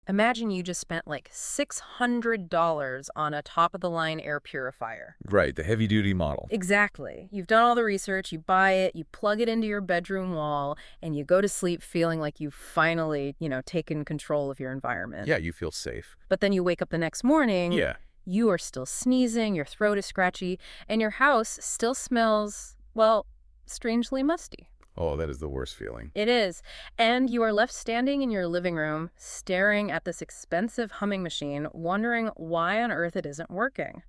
Imagine you just spent like $600 on a top-of-the-line air purifier. Right, the heavy-duty model. Exactly. You've done all the research, you buy it, you plug it into your bedroom wall, and you go to sleep feeling like you've finally, taken control of your environment. Yeah, you feel safe. But then you wake up the next morning, Yeah. you are still sneezing, your throat is scratchy, and your house still smells, well, strangely musty. Oh, that is the worst feeling. It is. And you are left standing in your living room, staring at this expensive humming machine, wondering why on earth it isn't working.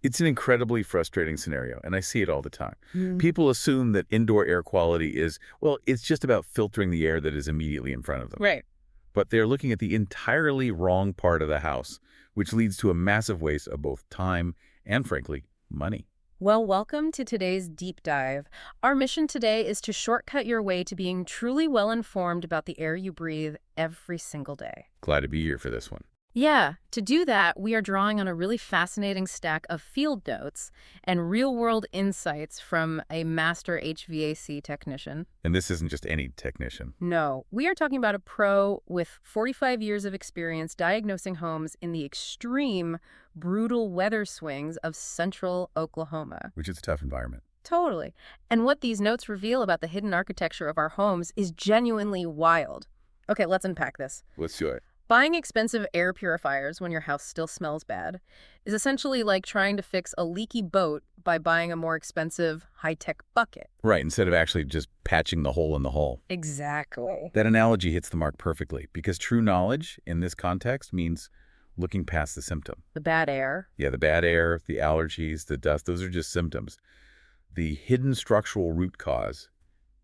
It's an incredibly frustrating scenario, and I see it all the time. Mm. People assume that indoor air quality is, well, it's just about filtering the air that is immediately in front of them. Right. But they're looking at the entirely wrong part of the house, which leads to a massive waste of both time and, frankly, money. Well, welcome to today's deep dive. Our mission today is to shortcut your way to being truly well-informed about the air you breathe every single day. Glad to be here for this one. Yeah, to do that, we are drawing on a really fascinating stack of field notes and real-world insights from a master HVAC technician. And this isn't just any technician. No, we are talking about a pro with 45 years of experience diagnosing homes in the extreme, brutal weather swings of central Oklahoma. Which is a tough environment. Totally. And what these notes reveal about the hidden architecture of our homes is genuinely wild. Okay, let's unpack this. Let's do it. Buying expensive air purifiers when your house still smells bad is essentially like trying to fix a leaky boat by buying a more expensive, high-tech bucket. Right, instead of actually just patching the hole in the hull. Exactly. That analogy hits the mark perfectly, because true knowledge in this context means looking past the symptom. The bad air. Yeah, the bad air, the allergies, the dust, those are just symptoms. The hidden structural root cause,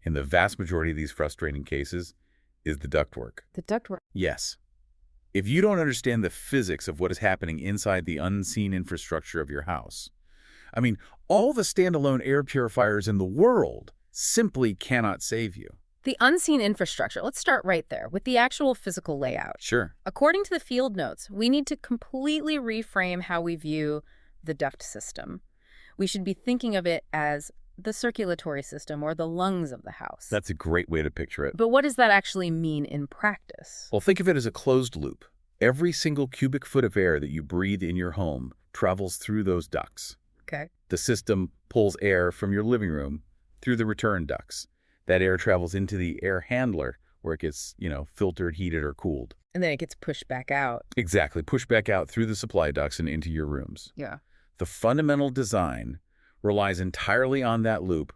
in the vast majority of these frustrating cases, is the ductwork. The ductwork. Yes. If you don't understand the physics of what is happening inside the unseen infrastructure of your house, I mean, all the standalone air purifiers in the world simply cannot save you. The unseen infrastructure. Let's start right there with the actual physical layout. Sure. According to the field notes, we need to completely reframe how we view the duct system. We should be thinking of it as the circulatory system or the lungs of the house. That's a great way to picture it. But what does that actually mean in practice? Well, think of it as a closed loop. Every single cubic foot of air that you breathe in your home travels through those ducts. Okay. The system pulls air from your living room through the return ducts. That air travels into the air handler where it gets, filtered, heated, or cooled. And then it gets pushed back out. Exactly. Pushed back out through the supply ducts and into your rooms. Yeah. The fundamental design relies entirely on that loop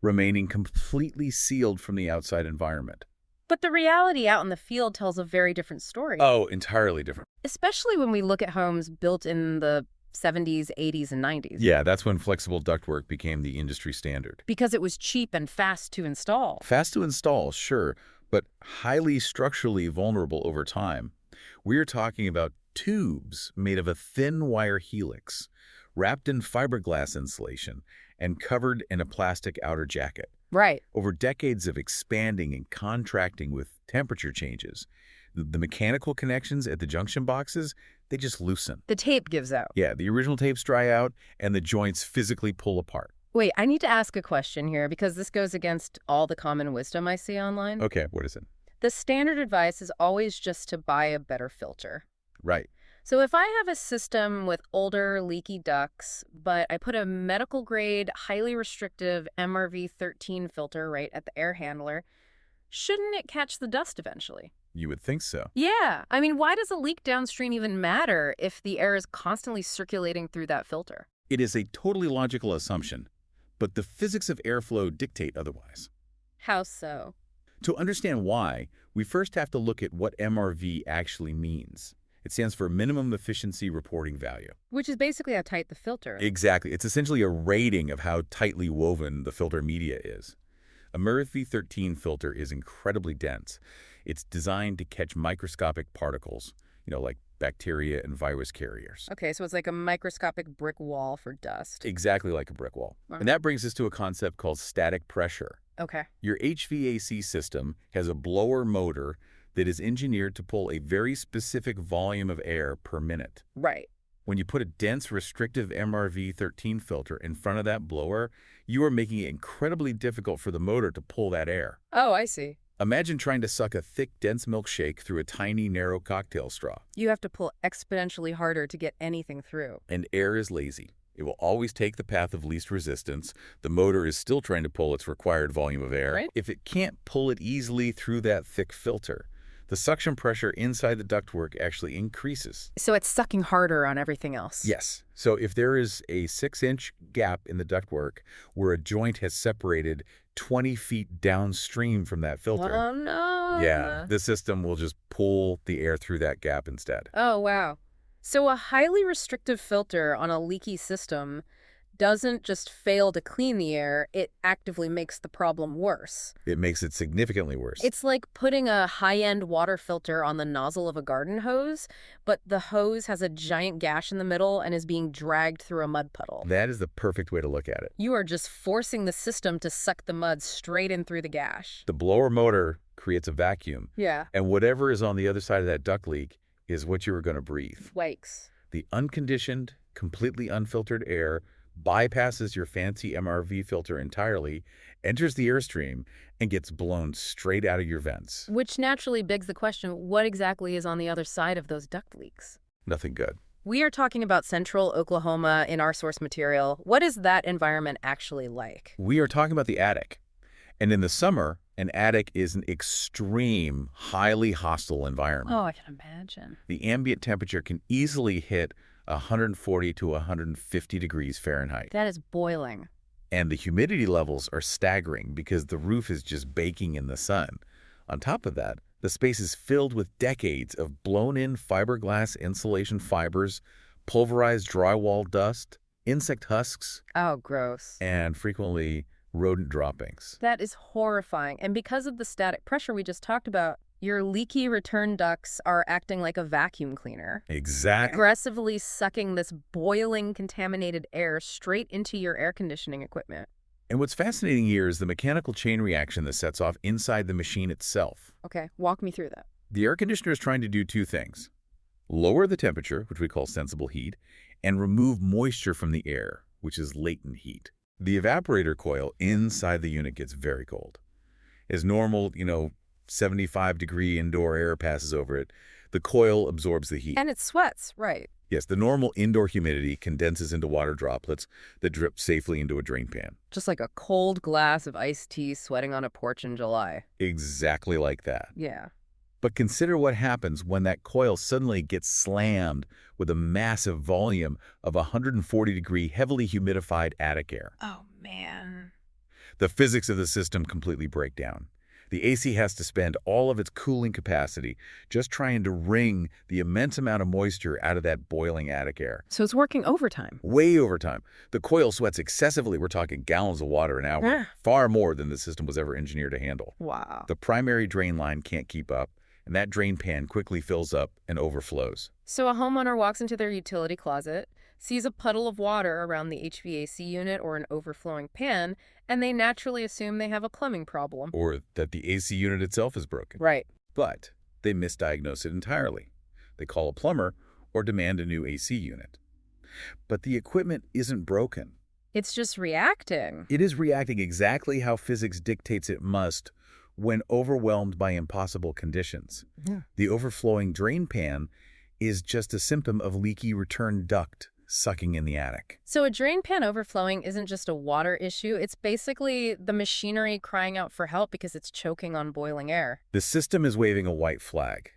remaining completely sealed from the outside environment. But the reality out in the field tells a very different story. Oh, entirely different. Especially when we look at homes built in the 70s, 80s, and 90s. Yeah, that's when flexible ductwork became the industry standard. Because it was cheap and fast to install. Fast to install, sure, but highly structurally vulnerable over time. We're talking about tubes made of a thin wire helix, wrapped in fiberglass insulation, and covered in a plastic outer jacket. Right. Over decades of expanding and contracting with temperature changes, the mechanical connections at the junction boxes, they just loosen. The tape gives out. Yeah, the original tapes dry out and the joints physically pull apart. Wait, I need to ask a question here because this goes against all the common wisdom I see online. Okay, what is it? The standard advice is always just to buy a better filter. Right. So if I have a system with older, leaky ducts, but I put a medical-grade, highly restrictive MRV13 filter right at the air handler, shouldn't it catch the dust eventually? You would think so. Yeah. I mean, why does a leak downstream even matter if the air is constantly circulating through that filter? It is a totally logical assumption, but the physics of airflow dictate otherwise. How so? To understand why, we first have to look at what MRV actually means. It stands for Minimum Efficiency Reporting Value. Which is basically how tight the filter is. Exactly. It's essentially a rating of how tightly woven the filter media is. A MRV13 filter is incredibly dense. It's designed to catch microscopic particles, like bacteria and virus carriers. Okay, so it's like a microscopic brick wall for dust. Exactly like a brick wall. And that brings us to a concept called static pressure. Okay. Your HVAC system has a blower motor that is engineered to pull a very specific volume of air per minute. Right. When you put a dense, restrictive MRV13 filter in front of that blower, you are making it incredibly difficult for the motor to pull that air. Oh, I see. Imagine trying to suck a thick, dense milkshake through a tiny, narrow cocktail straw. You have to pull exponentially harder to get anything through. And air is lazy. It will always take the path of least resistance. The motor is still trying to pull its required volume of air. Right. If it can't pull it easily through that thick filter, the suction pressure inside the ductwork actually increases. So it's sucking harder on everything else. Yes. So if there is a 6-inch gap in the ductwork where a joint has separated 20 feet downstream from that filter, Oh, no. yeah, the system will just pull the air through that gap instead. Oh, wow. So a highly restrictive filter on a leaky system doesn't just fail to clean the air, it actively makes the problem worse. It makes it significantly worse. It's like putting a high-end water filter on the nozzle of a garden hose, but the hose has a giant gash in the middle and is being dragged through a mud puddle. That is the perfect way to look at it. You are just forcing the system to suck the mud straight in through the gash. The blower motor creates a vacuum, Yeah. and whatever is on the other side of that duct leak is what you are going to breathe. Wakes. The unconditioned, completely unfiltered air bypasses your fancy MRV filter entirely, enters the airstream, and gets blown straight out of your vents. Which naturally begs the question, what exactly is on the other side of those duct leaks? Nothing good. We are talking about central Oklahoma in our source material. What is that environment actually like? We are talking about the attic. And in the summer, an attic is an extreme, highly hostile environment. Oh, I can imagine. The ambient temperature can easily hit 140 to 150 degrees Fahrenheit. That is boiling. And the humidity levels are staggering because the roof is just baking in the sun. On top of that, the space is filled with decades of blown-in fiberglass insulation fibers, pulverized drywall dust, insect husks, Oh, gross. and frequently rodent droppings. That is horrifying. And because of the static pressure we just talked about, your leaky return ducts are acting like a vacuum cleaner, Exactly. aggressively sucking this boiling, contaminated air straight into your air conditioning equipment. And what's fascinating here is the mechanical chain reaction that sets off inside the machine itself. Okay, walk me through that. The air conditioner is trying to do two things: lower the temperature, which we call sensible heat, and remove moisture from the air, which is latent heat. The evaporator coil inside the unit gets very cold. As normal, 75-degree indoor air passes over it, the coil absorbs the heat. And it sweats, right? Yes, the normal indoor humidity condenses into water droplets that drip safely into a drain pan. Just like a cold glass of iced tea sweating on a porch in July. Exactly like that. Yeah. But consider what happens when that coil suddenly gets slammed with a massive volume of 140-degree, heavily humidified attic air. Oh, man. The physics of the system completely break down. The AC has to spend all of its cooling capacity just trying to wring the immense amount of moisture out of that boiling attic air. So it's working overtime. Way over time. The coil sweats excessively. We're talking gallons of water an hour, Yeah. far more than the system was ever engineered to handle. Wow. The primary drain line can't keep up, and that drain pan quickly fills up and overflows. So a homeowner walks into their utility closet, sees a puddle of water around the HVAC unit or an overflowing pan, and they naturally assume they have a plumbing problem. Or that the AC unit itself is broken. Right. But they misdiagnose it entirely. They call a plumber or demand a new AC unit. But the equipment isn't broken. It's just reacting. It is reacting exactly how physics dictates it must when overwhelmed by impossible conditions. Yeah. The overflowing drain pan is just a symptom of leaky return duct sucking in the attic. So a drain pan overflowing isn't just a water issue. It's basically the machinery crying out for help because it's choking on boiling air. The system is waving a white flag.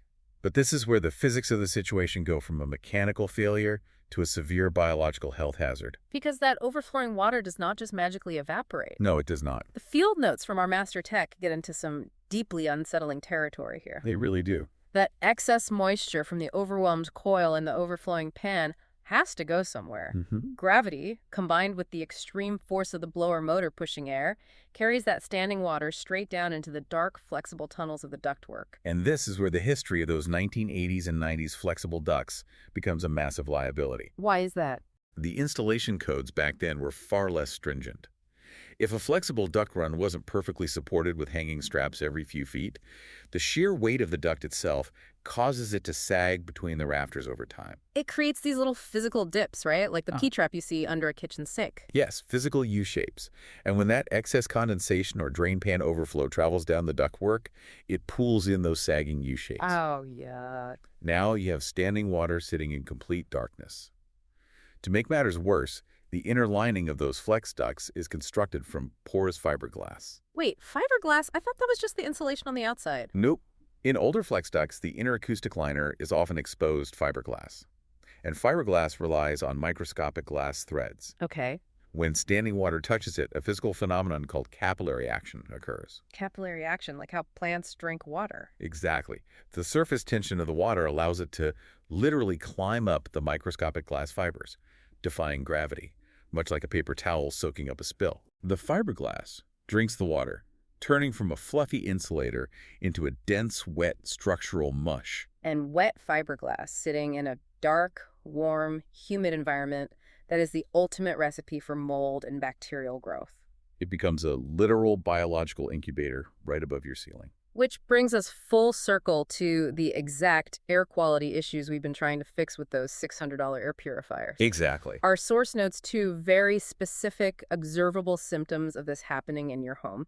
But this is where the physics of the situation go from a mechanical failure to a severe biological health hazard. Because that overflowing water does not just magically evaporate. No, it does not. The field notes from our master tech get into some deeply unsettling territory here. They really do. That excess moisture from the overwhelmed coil in the overflowing pan has to go somewhere. Gravity, combined with the extreme force of the blower motor pushing air, carries that standing water straight down into the dark, flexible tunnels of the ductwork. And this is where the history of those 1980s and 90s flexible ducts becomes a massive liability. Why is that? The installation codes back then were far less stringent. If a flexible duct run wasn't perfectly supported with hanging straps every few feet, the sheer weight of the duct itself causes it to sag between the rafters over time. It creates these little physical dips, right? Like the Ah. P-trap you see under a kitchen sink. Yes, physical U-shapes. And when that excess condensation or drain pan overflow travels down the ductwork, it pulls in those sagging U-shapes. Oh, yeah. Now you have standing water sitting in complete darkness. To make matters worse, the inner lining of those flex ducts is constructed from porous fiberglass. Wait, fiberglass? I thought that was just the insulation on the outside. Nope. In older flex ducts, the inner acoustic liner is often exposed fiberglass. And fiberglass relies on microscopic glass threads. Okay. When standing water touches it, a physical phenomenon called capillary action occurs. Capillary action, like how plants drink water. Exactly. The surface tension of the water allows it to literally climb up the microscopic glass fibers, defying gravity, much like a paper towel soaking up a spill. The fiberglass drinks the water, turning from a fluffy insulator into a dense, wet structural mush. And wet fiberglass sitting in a dark, warm, humid environment that is the ultimate recipe for mold and bacterial growth. It becomes a literal biological incubator right above your ceiling. Which brings us full circle to the exact air quality issues we've been trying to fix with those $600 air purifiers. Exactly. Our source notes two very specific, observable symptoms of this happening in your home.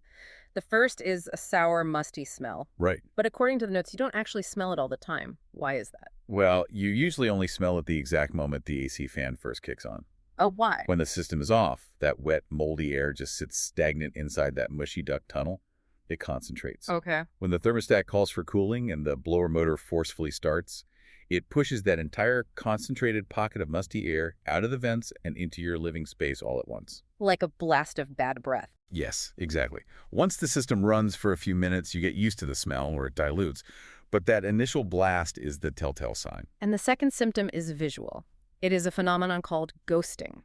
The first is a sour, musty smell. Right. But according to the notes, you don't actually smell it all the time. Why is that? Well, you usually only smell it the exact moment the AC fan first kicks on. Oh, why? When the system is off, that wet, moldy air just sits stagnant inside that mushy duct tunnel. It concentrates. Okay. When the thermostat calls for cooling and the blower motor forcefully starts, it pushes that entire concentrated pocket of musty air out of the vents and into your living space all at once. Like a blast of bad breath. Yes, exactly. Once the system runs for a few minutes, you get used to the smell or it dilutes. But that initial blast is the telltale sign. And the second symptom is visual. It is a phenomenon called ghosting.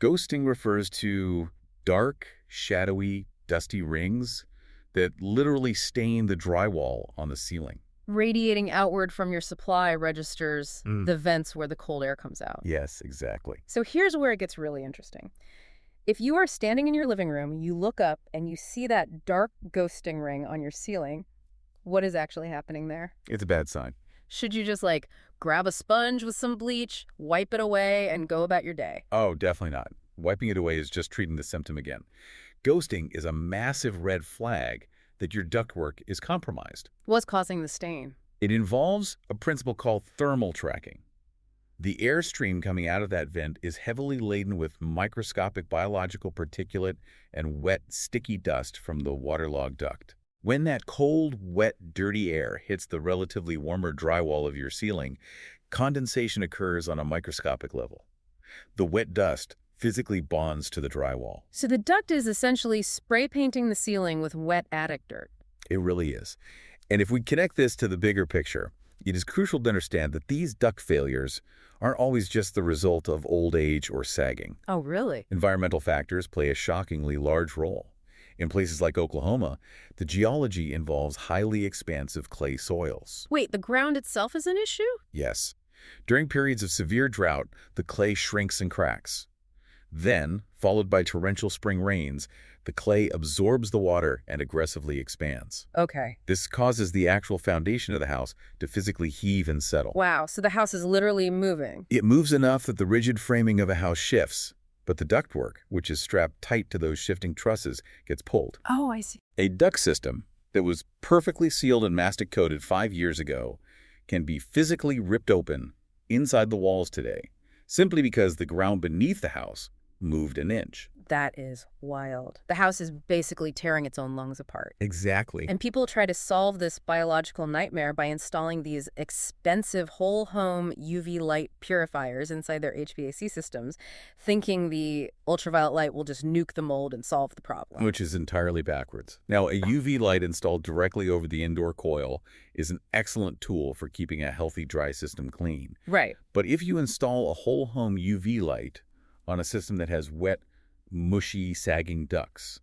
Ghosting refers to dark, shadowy, dusty rings that literally stain the drywall on the ceiling. Radiating outward from your supply registers the vents where the cold air comes out. Yes, exactly. So here's where it gets really interesting. If you are standing in your living room, you look up and you see that dark ghosting ring on your ceiling, what is actually happening there? It's a bad sign. Should you just like grab a sponge with some bleach, wipe it away, and go about your day? Oh, definitely not. Wiping it away is just treating the symptom again. Ghosting is a massive red flag that your ductwork is compromised. What's causing the stain? It involves a principle called thermal tracking. The airstream coming out of that vent is heavily laden with microscopic biological particulate and wet, sticky dust from the waterlogged duct. When that cold, wet, dirty air hits the relatively warmer drywall of your ceiling, condensation occurs on a microscopic level. The wet dust physically bonds to the drywall. So the duct is essentially spray painting the ceiling with wet attic dirt. It really is. And if we connect this to the bigger picture, it is crucial to understand that these duct failures aren't always just the result of old age or sagging. Oh, really? Environmental factors play a shockingly large role. In places like Oklahoma, the geology involves highly expansive clay soils. Wait, the ground itself is an issue? Yes. During periods of severe drought, the clay shrinks and cracks. Then, followed by torrential spring rains, the clay absorbs the water and aggressively expands. Okay. This causes the actual foundation of the house to physically heave and settle. Wow, so the house is literally moving. It moves enough that the rigid framing of a house shifts, but the ductwork, which is strapped tight to those shifting trusses, gets pulled. Oh, I see. A duct system that was perfectly sealed and mastic coated 5 years ago can be physically ripped open inside the walls today, simply because the ground beneath the house moved an inch. That is wild. The house is basically tearing its own lungs apart. Exactly. And people try to solve this biological nightmare by installing these expensive whole home UV light purifiers inside their HVAC systems, thinking the ultraviolet light will just nuke the mold and solve the problem. Which is entirely backwards. Now, a UV light installed directly over the indoor coil is an excellent tool for keeping a healthy dry system clean. Right. But if you install a whole home UV light on a system that has wet, mushy, sagging ducts,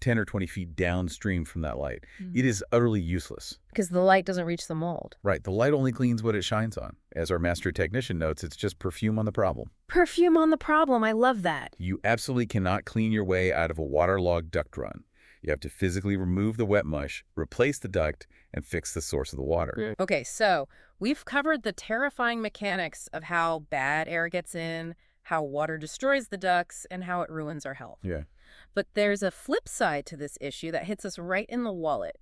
10 or 20 feet downstream from that light. Mm. It is utterly useless. Because the light doesn't reach the mold. Right, the light only cleans what it shines on. As our master technician notes, it's just perfume on the problem. Perfume on the problem. I love that. You absolutely cannot clean your way out of a waterlogged duct run. You have to physically remove the wet mush, replace the duct, and fix the source of the water. Okay, so we've covered the terrifying mechanics of how bad air gets in, how water destroys the ducts, and how it ruins our health. Yeah. But there's a flip side to this issue that hits us right in the wallet.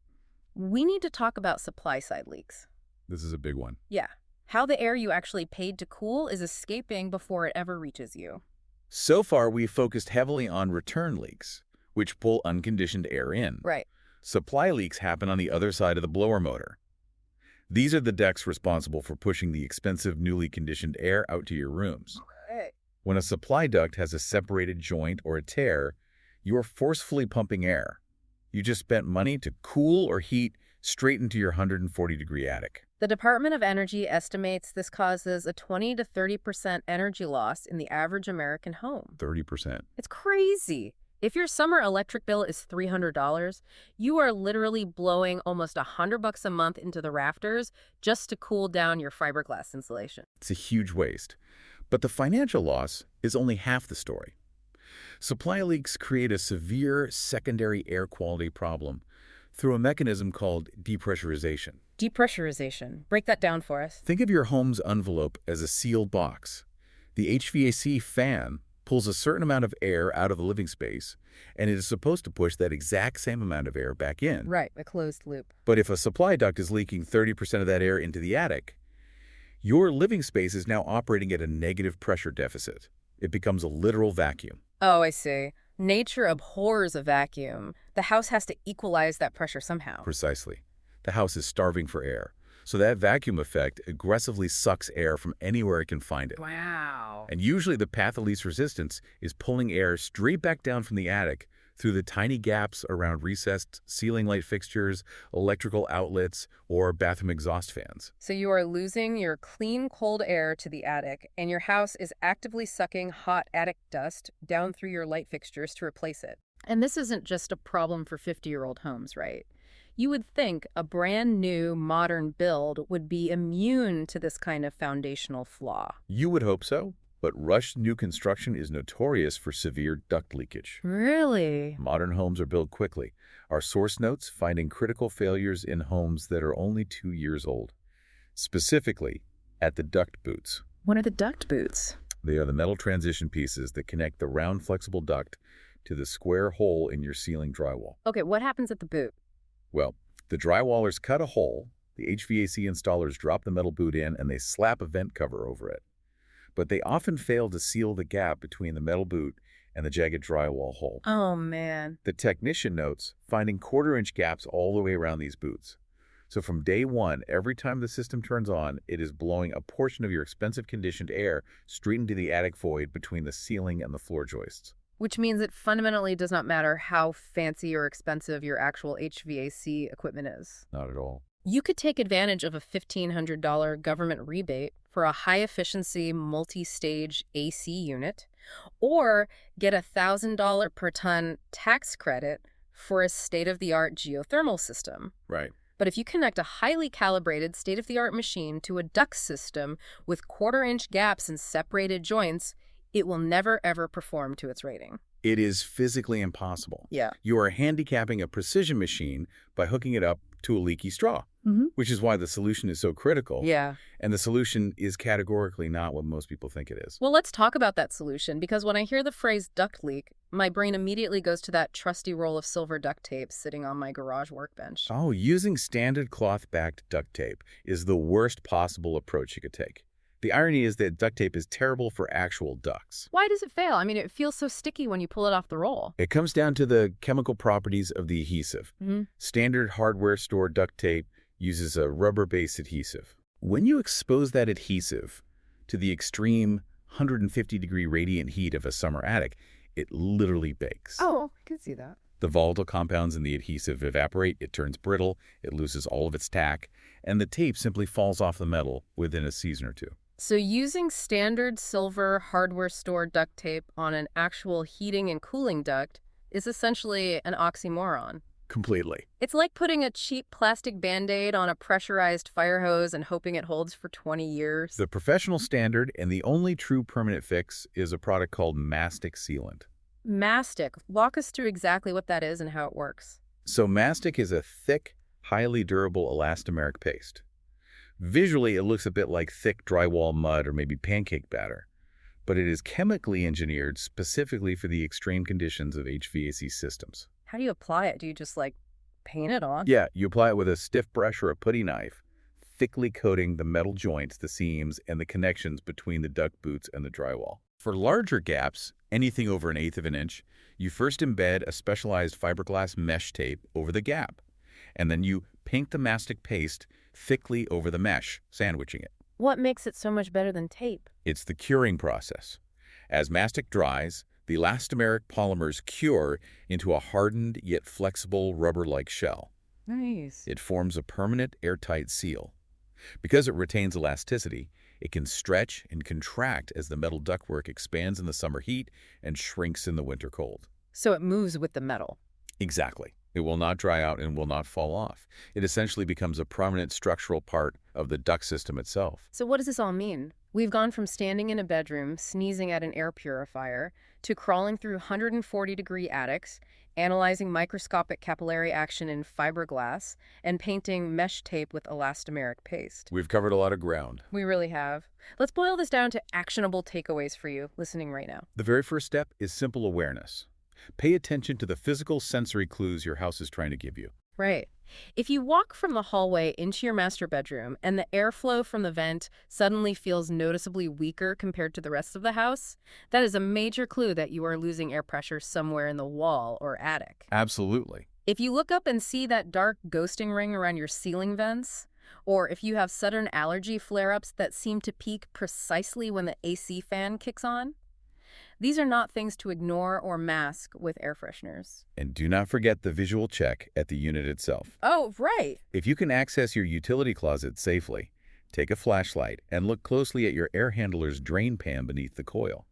We need to talk about supply-side leaks. This is a big one. Yeah. How the air you actually paid to cool is escaping before it ever reaches you. So far, we've focused heavily on return leaks, which pull unconditioned air in. Right. Supply leaks happen on the other side of the blower motor. These are the ducts responsible for pushing the expensive, newly conditioned air out to your rooms. Okay. When a supply duct has a separated joint or a tear, you are forcefully pumping air. You just spent money to cool or heat straight into your 140-degree attic. The Department of Energy estimates this causes a 20 to 30% energy loss in the average American home. 30%. It's crazy. If your summer electric bill is $300, you are literally blowing almost $100 a month into the rafters just to cool down your fiberglass insulation. It's a huge waste. But the financial loss is only half the story. Supply leaks create a severe secondary air quality problem through a mechanism called depressurization. Depressurization. Break that down for us. Think of your home's envelope as a sealed box. The HVAC fan pulls a certain amount of air out of the living space, and it is supposed to push that exact same amount of air back in. Right, a closed loop. But if a supply duct is leaking 30% of that air into the attic, your living space is now operating at a negative pressure deficit. It becomes a literal vacuum. Oh, I see. Nature abhors a vacuum. The house has to equalize that pressure somehow. Precisely. The house is starving for air. So that vacuum effect aggressively sucks air from anywhere it can find it. Wow. And usually the path of least resistance is pulling air straight back down from the attic through the tiny gaps around recessed ceiling light fixtures, electrical outlets, or bathroom exhaust fans. So you are losing your clean, cold air to the attic, and your house is actively sucking hot attic dust down through your light fixtures to replace it. And this isn't just a problem for 50-year-old homes, right? You would think a brand new, modern build would be immune to this kind of foundational flaw. You would hope so, but rushed new construction is notorious for severe duct leakage. Really? Modern homes are built quickly. Our source notes finding critical failures in homes that are only 2 years old, specifically at the duct boots. What are the duct boots? They are the metal transition pieces that connect the round, flexible duct to the square hole in your ceiling drywall. Okay, what happens at the boot? Well, the drywallers cut a hole, the HVAC installers drop the metal boot in, and they slap a vent cover over it. But they often fail to seal the gap between the metal boot and the jagged drywall hole. Oh, man. The technician notes finding quarter-inch gaps all the way around these boots. So from day one, every time the system turns on, it is blowing a portion of your expensive conditioned air straight into the attic void between the ceiling and the floor joists. Which means it fundamentally does not matter how fancy or expensive your actual HVAC equipment is. Not at all. You could take advantage of a $1,500 government rebate for a high-efficiency multi-stage AC unit, or get a $1,000 per ton tax credit for a state-of-the-art geothermal system. Right. But if you connect a highly calibrated state-of-the-art machine to a duct system with quarter-inch gaps and separated joints, it will never, ever perform to its rating. It is physically impossible. Yeah. You are handicapping a precision machine by hooking it up to a leaky straw, which is why the solution is so critical. Yeah. And the solution is categorically not what most people think it is. Well, let's talk about that solution, because when I hear the phrase duct leak, my brain immediately goes to that trusty roll of silver duct tape sitting on my garage workbench. Oh, using standard cloth-backed duct tape is the worst possible approach you could take. The irony is that duct tape is terrible for actual ducts. Why does it fail? I mean, it feels so sticky when you pull it off the roll. It comes down to the chemical properties of the adhesive. Standard hardware store duct tape uses a rubber-based adhesive. When you expose that adhesive to the extreme 150-degree radiant heat of a summer attic, it literally bakes. Oh, I can see that. The volatile compounds in the adhesive evaporate, it turns brittle, it loses all of its tack, and the tape simply falls off the metal within a season or two. So using standard silver hardware store duct tape on an actual heating and cooling duct is essentially an oxymoron. Completely. It's like putting a cheap plastic Band-Aid on a pressurized fire hose and hoping it holds for 20 years. The professional standard and the only true permanent fix is a product called mastic sealant. Mastic. Walk us through exactly what that is and how it works. So mastic is a thick, highly durable elastomeric paste. Visually, it looks a bit like thick drywall mud or maybe pancake batter, but it is chemically engineered specifically for the extreme conditions of HVAC systems. How do you apply it? Do you just, like, paint it on? Yeah, you apply it with a stiff brush or a putty knife, thickly coating the metal joints, the seams, and the connections between the duct boots and the drywall. For larger gaps, anything over 1/8 of an inch, you first embed a specialized fiberglass mesh tape over the gap, and then you paint the mastic paste thickly over the mesh, sandwiching it. What makes it so much better than tape? It's the curing process. As mastic dries, the elastomeric polymers cure into a hardened yet flexible rubber-like shell. Nice. It forms a permanent airtight seal. Because it retains elasticity, it can stretch and contract as the metal ductwork expands in the summer heat and shrinks in the winter cold. So it moves with the metal. Exactly. It will not dry out and will not fall off. It essentially becomes a prominent structural part of the duct system itself. So what does this all mean? We've gone from standing in a bedroom, sneezing at an air purifier, to crawling through 140-degree attics, analyzing microscopic capillary action in fiberglass, and painting mesh tape with elastomeric paste. We've covered a lot of ground. We really have. Let's boil this down to actionable takeaways for you listening right now. The very first step is simple awareness. Pay attention to the physical sensory clues your house is trying to give you. Right. If you walk from the hallway into your master bedroom and the airflow from the vent suddenly feels noticeably weaker compared to the rest of the house, that is a major clue that you are losing air pressure somewhere in the wall or attic. Absolutely. If you look up and see that dark ghosting ring around your ceiling vents, or if you have sudden allergy flare-ups that seem to peak precisely when the AC fan kicks on, these are not things to ignore or mask with air fresheners. And do not forget the visual check at the unit itself. Oh, right. If you can access your utility closet safely, take a flashlight and look closely at your air handler's drain pan beneath the coil.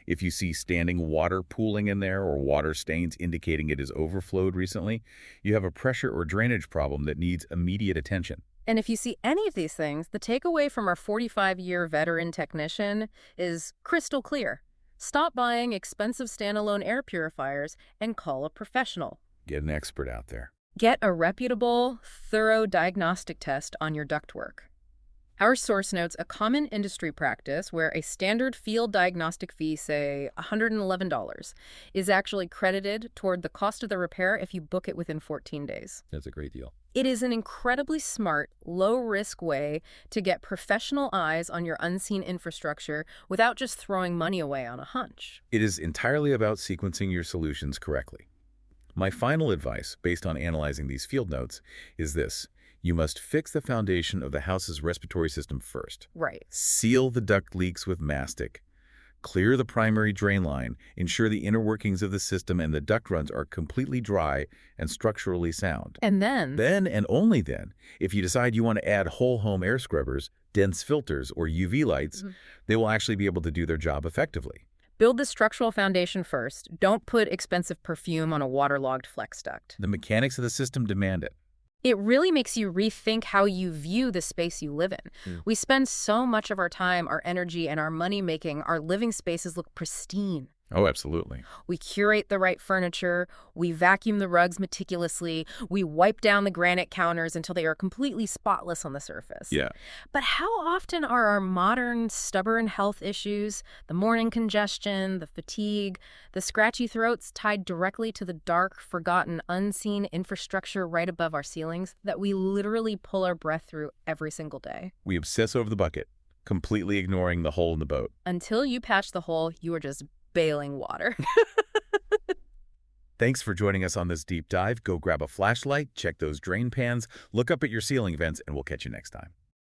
If you see standing water pooling in there or water stains indicating it has overflowed recently, you have a pressure or drainage problem that needs immediate attention. And if you see any of these things, the takeaway from our 45-year veteran technician is crystal clear. Stop buying expensive standalone air purifiers and call a professional. Get an expert out there. Get a reputable, thorough diagnostic test on your ductwork. Our source notes a common industry practice where a standard field diagnostic fee, say $111, is actually credited toward the cost of the repair if you book it within 14 days. That's a great deal. It is an incredibly smart, low-risk way to get professional eyes on your unseen infrastructure without just throwing money away on a hunch. It is entirely about sequencing your solutions correctly. My final advice, based on analyzing these field notes, is this. You must fix the foundation of the house's respiratory system first. Right. Seal the duct leaks with mastic. Clear the primary drain line. Ensure the inner workings of the system and the duct runs are completely dry and structurally sound. And then And only then, if you decide you want to add whole home air scrubbers, dense filters, or UV lights, they will actually be able to do their job effectively. build the structural foundation first. Don't put expensive perfume on a waterlogged flex duct. The mechanics of the system demand it. It really makes you rethink how you view the space you live in. We spend so much of our time, our energy, and our money making our living spaces look pristine. Oh, absolutely. We curate the right furniture, we vacuum the rugs meticulously, we wipe down the granite counters until they are completely spotless on the surface. Yeah. But how often are our modern, stubborn health issues, the morning congestion, the fatigue, the scratchy throats tied directly to the dark, forgotten, unseen infrastructure right above our ceilings that we literally pull our breath through every single day? We obsess over the bucket, completely ignoring the hole in the boat. Until you patch the hole, you are just bailing water. Thanks for joining us on this deep dive. Go grab a flashlight, check those drain pans, look up at your ceiling vents, and we'll catch you next time.